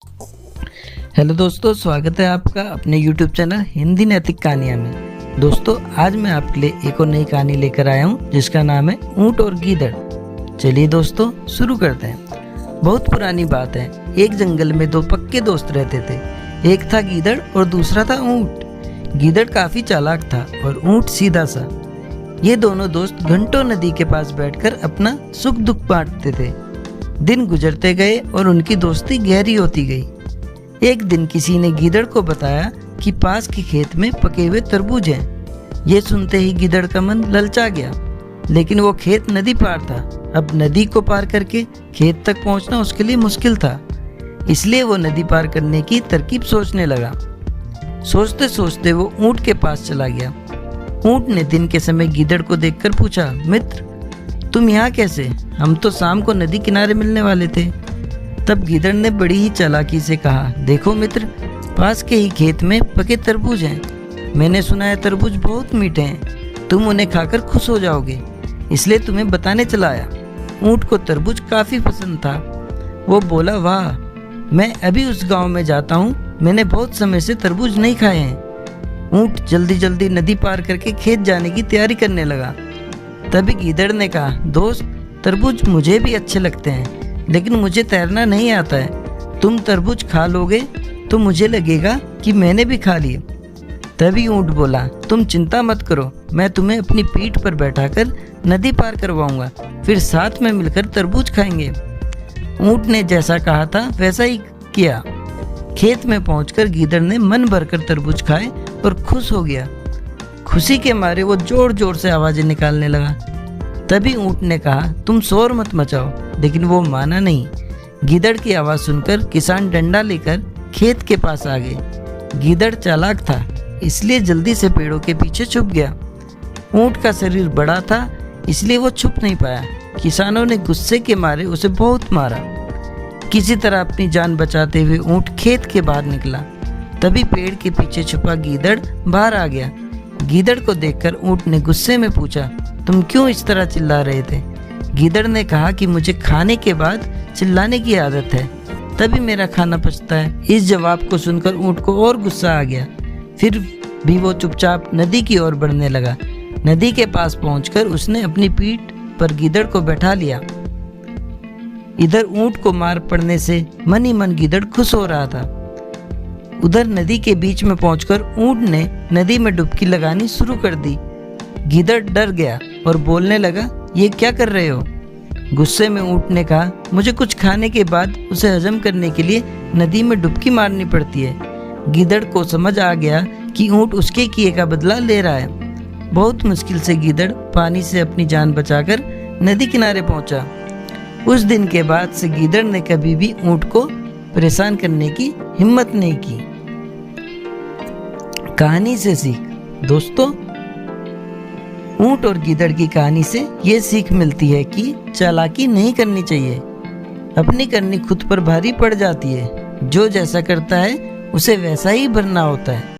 Hello दोस्तों, स्वागत है आपका अपने YouTube चैनल हिंदी नैतिक कहानियाँ में। दोस्तों, आज मैं आपके लिए एक और नई कहानी लेकर आया हूँ जिसका नाम है ऊँट और गीदड़। चलिए दोस्तों, शुरू करते हैं। बहुत पुरानी बात है, एक जंगल में दो पक्के दोस्त रहते थे। एक था गीदड़ और दूसरा था ऊँट। गीदड़ काफ़ी चालाक था और ऊँट सीधा सा। ये दोनों दोस्त घंटों नदी के पास बैठकर अपना सुख दुख बांटते थे। दिन गुजरते गए और उनकी दोस्ती गहरी होती गई। एक दिन किसी ने गीदड़ को बताया कि पास के खेत में पके हुए तरबूज हैं। ये सुनते ही गीदड़ का मन ललचा गया, लेकिन वो खेत नदी पार था। अब नदी को पार करके खेत तक पहुंचना उसके लिए मुश्किल था, इसलिए वो नदी पार करने की तरकीब सोचने लगा। सोचते सोचते वो ऊँट के पास चला गया। ऊँट ने दिन के समय गीदड़ को देखकर पूछा, मित्र, तुम यहाँ कैसे? हम तो शाम को नदी किनारे मिलने वाले थे। तब गीदड़ ने बड़ी ही चालाकी से कहा, देखो मित्र, पास के ही खेत में पके तरबूज हैं। मैंने सुना है तरबूज बहुत मीठे हैं, तुम उन्हें खाकर खुश हो जाओगे, इसलिए तुम्हें बताने चला आया। ऊँट को तरबूज काफ़ी पसंद था। वो बोला, वाह, मैं अभी उस गांव में जाता हूँ, मैंने बहुत समय से तरबूज नहीं खाए हैं। ऊँट जल्दी जल्दी नदी पार करके खेत जाने की तैयारी करने लगा। तभी गीदड़ ने कहा, दोस्त, तरबूज मुझे भी अच्छे लगते हैं, लेकिन मुझे तैरना नहीं आता है। तुम तरबूज खा लोगे तो मुझे लगेगा कि मैंने भी खा लिए। तभी ऊँट बोला, तुम चिंता मत करो, मैं तुम्हें अपनी पीठ पर बैठाकर नदी पार करवाऊंगा, फिर साथ में मिलकर तरबूज खाएंगे। ऊँट ने जैसा कहा था वैसा ही किया। खेत में पहुंचकर गीदड़ ने मन भरकर तरबूज खाए और खुश हो गया। खुशी के मारे वो जोर जोर से आवाजें निकालने लगा। तभी ऊँट ने कहा, तुम शोर मत मचाओ, लेकिन वो माना नहीं। गीदड़ की आवाज़ सुनकर किसान डंडा लेकर खेत के पास आ गए। गीदड़ चालाक था, इसलिए जल्दी से पेड़ों के पीछे छुप गया। ऊँट का शरीर बड़ा था, इसलिए वो छुप नहीं पाया। किसानों ने गुस्से के मारे उसे बहुत मारा। किसी तरह अपनी जान बचाते हुए ऊँट खेत के बाहर निकला। तभी पेड़ के पीछे छुपा गीदड़ बाहर आ गया। गीदड़ को देखकर ऊँट ने गुस्से में पूछा, तुम क्यों इस तरह चिल्ला रहे थे? गीदड़ ने कहा कि मुझे खाने के बाद चिल्लाने की आदत है, तभी मेरा खाना पचता है। इस जवाब को सुनकर ऊँट को और गुस्सा आ गया। फिर भी वो चुपचाप नदी की ओर बढ़ने लगा। नदी के पास पहुंचकर उसने अपनी पीठ पर गीदड़ को बैठा लिया। इधर ऊँट को मार पड़ने से मन ही मन गीदड़ खुश हो रहा था। उधर नदी के बीच में पहुंचकर ऊँट ने नदी में डुबकी लगानी शुरू कर दी। गीदड़ डर गया और बोलने लगा, ये क्या कर रहे हो? गुस्से में ऊँट ने कहा, मुझे कुछ खाने के बाद उसे हजम करने के लिए नदी में डुबकी मारनी पड़ती है। गीदड़ को समझ आ गया कि ऊँट उसके किए का बदला ले रहा है। बहुत मुश्किल से गीदड़ पानी से अपनी जान बचाकर नदी किनारे पहुंचा। उस दिन के बाद से गीदड़ ने कभी भी ऊँट को परेशान करने की हिम्मत नहीं की। कहानी से सीख। दोस्तों, ऊँट और गीदड़ की कहानी से ये सीख मिलती है कि चालाकी नहीं करनी चाहिए। अपनी करनी खुद पर भारी पड़ जाती है। जो जैसा करता है उसे वैसा ही भरना होता है।